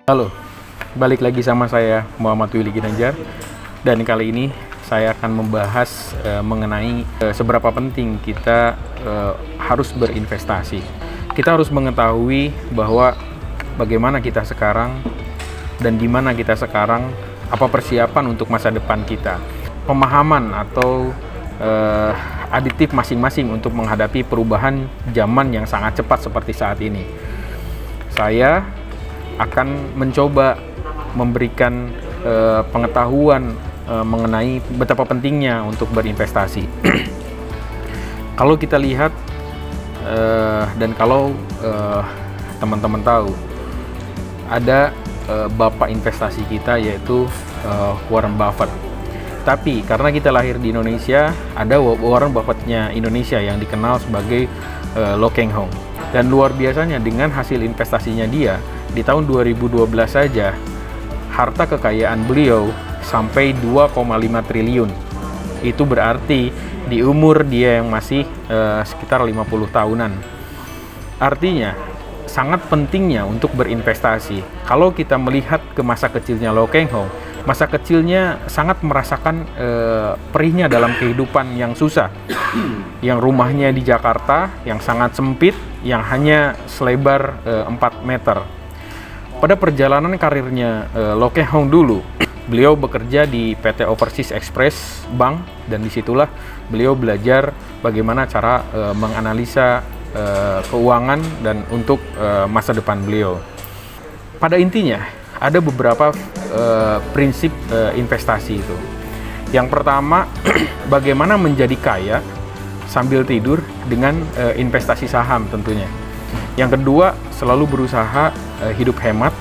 Halo, balik lagi sama saya Muhammad Willy Ginanjar, dan kali ini saya akan membahas mengenai seberapa penting kita harus berinvestasi. Kita harus mengetahui bahwa bagaimana kita sekarang dan di mana kita sekarang, apa persiapan untuk masa depan kita, pemahaman atau aditif masing-masing untuk menghadapi perubahan zaman yang sangat cepat seperti saat ini. Saya akan mencoba memberikan pengetahuan mengenai betapa pentingnya untuk berinvestasi. Kalau kita lihat dan kalau teman-teman tahu, ada bapak investasi kita yaitu Warren Buffett. Tapi karena kita lahir di Indonesia, ada Warren Buffett-nya Indonesia yang dikenal sebagai Lo Keng Hong. Dan luar biasanya dengan hasil investasinya dia, di tahun 2012 saja, harta kekayaan beliau sampai 2,5 triliun. Itu berarti di umur dia yang masih sekitar 50 tahunan. Artinya, sangat pentingnya untuk berinvestasi. Kalau kita melihat ke masa kecilnya Lo Keng Hong, masa kecilnya sangat merasakan perihnya dalam kehidupan yang susah. Yang rumahnya di Jakarta, yang sangat sempit, yang hanya selebar 4 meter. Pada perjalanan karirnya Lo Keng Hong dulu, beliau bekerja di PT Overseas Express Bank, dan disitulah beliau belajar bagaimana cara menganalisa keuangan dan untuk masa depan beliau. Pada intinya, ada beberapa prinsip investasi itu. Yang pertama, bagaimana menjadi kaya sambil tidur dengan investasi saham tentunya. Yang kedua, selalu berusaha hidup hemat.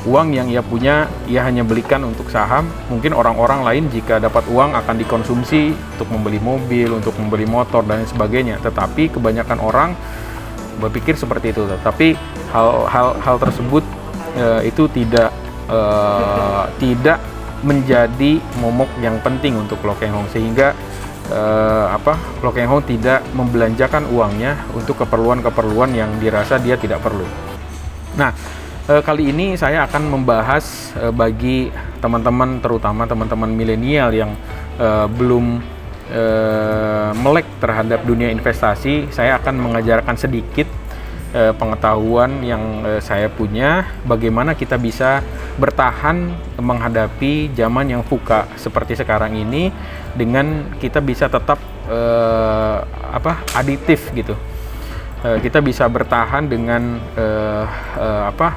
Uang yang ia punya, ia hanya belikan untuk saham. Mungkin orang-orang lain jika dapat uang akan dikonsumsi untuk membeli mobil, untuk membeli motor, dan sebagainya. Tetapi kebanyakan orang berpikir seperti itu. Tetapi hal tersebut itu tidak menjadi momok yang penting untuk Lo Keng Hong, sehingga Lo Keng Hong tidak membelanjakan uangnya untuk keperluan-keperluan yang dirasa dia tidak perlu. Nah, kali ini saya akan membahas bagi teman-teman, terutama teman-teman milenial yang belum melek terhadap dunia investasi. Saya akan mengajarkan sedikit pengetahuan yang saya punya, bagaimana kita bisa bertahan menghadapi zaman yang VUCA seperti sekarang ini, dengan kita bisa tetap aditif gitu. Kita bisa bertahan dengan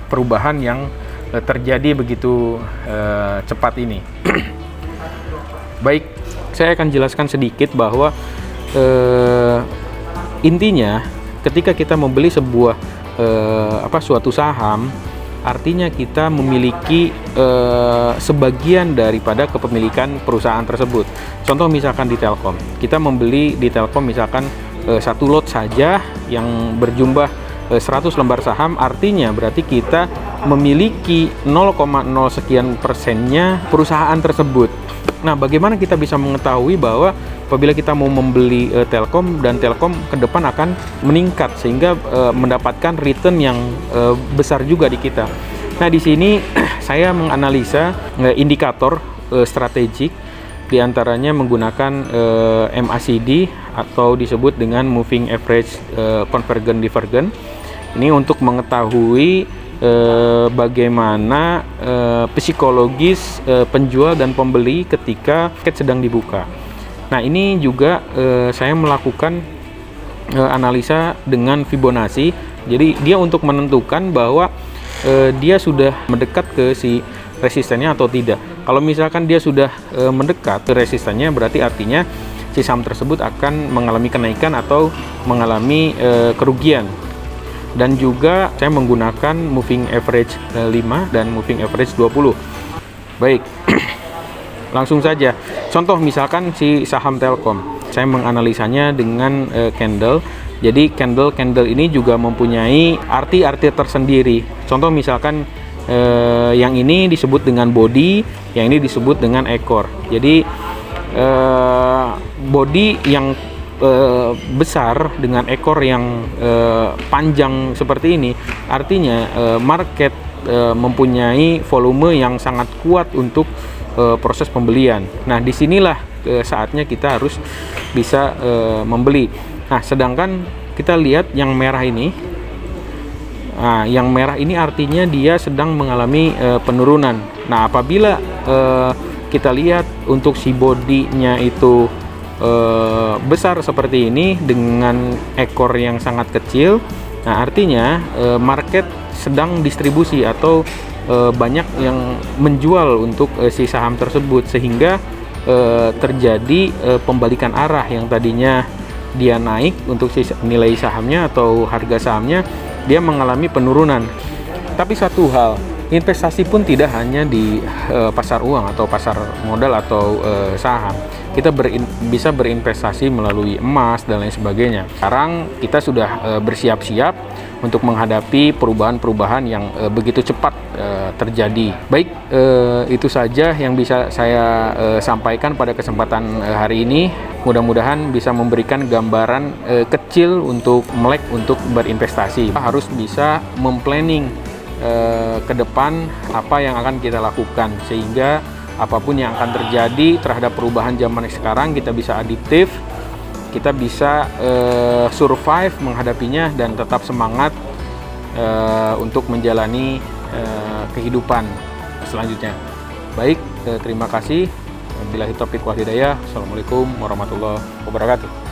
perubahan yang terjadi begitu cepat ini. Baik, saya akan jelaskan sedikit bahwa intinya ketika kita membeli sebuah suatu saham, artinya kita memiliki sebagian daripada kepemilikan perusahaan tersebut. Contoh misalkan di Telkom, kita membeli di Telkom misalkan satu lot saja yang berjumlah 100 lembar saham, artinya berarti kita memiliki 0,0 sekian persennya perusahaan tersebut. Nah, bagaimana kita bisa mengetahui bahwa apabila kita mau membeli Telkom, dan Telkom ke depan akan meningkat sehingga mendapatkan return yang besar juga di kita. Nah, di sini saya menganalisa indikator strategik, diantaranya menggunakan MACD atau disebut dengan Moving Average Convergence Divergence. Ini untuk mengetahui bagaimana psikologis penjual dan pembeli ketika market sedang dibuka. Nah, ini juga saya melakukan analisa dengan Fibonacci. Jadi dia untuk menentukan bahwa dia sudah mendekat ke si resistennya atau tidak. Kalau misalkan dia sudah mendekat ke resistennya, berarti artinya si saham tersebut akan mengalami kenaikan atau mengalami kerugian. Dan juga saya menggunakan moving average 5 dan moving average 20. Baik, langsung saja. Contoh misalkan si saham Telkom, saya menganalisanya dengan candle. Jadi candle ini juga mempunyai arti-arti tersendiri. Contoh misalkan yang ini disebut dengan body, yang ini disebut dengan ekor. Jadi body yang besar dengan ekor yang panjang seperti ini, artinya market mempunyai volume yang sangat kuat untuk proses pembelian. Nah, disinilah saatnya kita harus bisa membeli. Nah, sedangkan kita lihat yang merah ini. Nah, yang merah ini artinya dia sedang mengalami penurunan. Nah, apabila kita lihat untuk si bodinya itu besar seperti ini dengan ekor yang sangat kecil, nah artinya market sedang distribusi atau banyak yang menjual untuk si saham tersebut, sehingga terjadi pembalikan arah. Yang tadinya dia naik untuk si nilai sahamnya atau harga sahamnya, dia mengalami penurunan. Tapi satu hal, investasi pun tidak hanya di pasar uang atau pasar modal atau saham. Kita bisa berinvestasi melalui emas dan lain sebagainya. Sekarang kita sudah bersiap-siap untuk menghadapi perubahan-perubahan yang begitu cepat terjadi. Baik, itu saja yang bisa saya sampaikan pada kesempatan hari ini. Mudah-mudahan bisa memberikan gambaran kecil untuk melek untuk berinvestasi. Kita harus bisa memplanning ke depan apa yang akan kita lakukan, sehingga apapun yang akan terjadi terhadap perubahan zaman sekarang, kita bisa adaptif, kita bisa survive menghadapinya dan tetap semangat untuk menjalani kehidupan selanjutnya. Baik, terima kasih. Billahi taufiq wal hidayah. Assalamualaikum warahmatullahi wabarakatuh.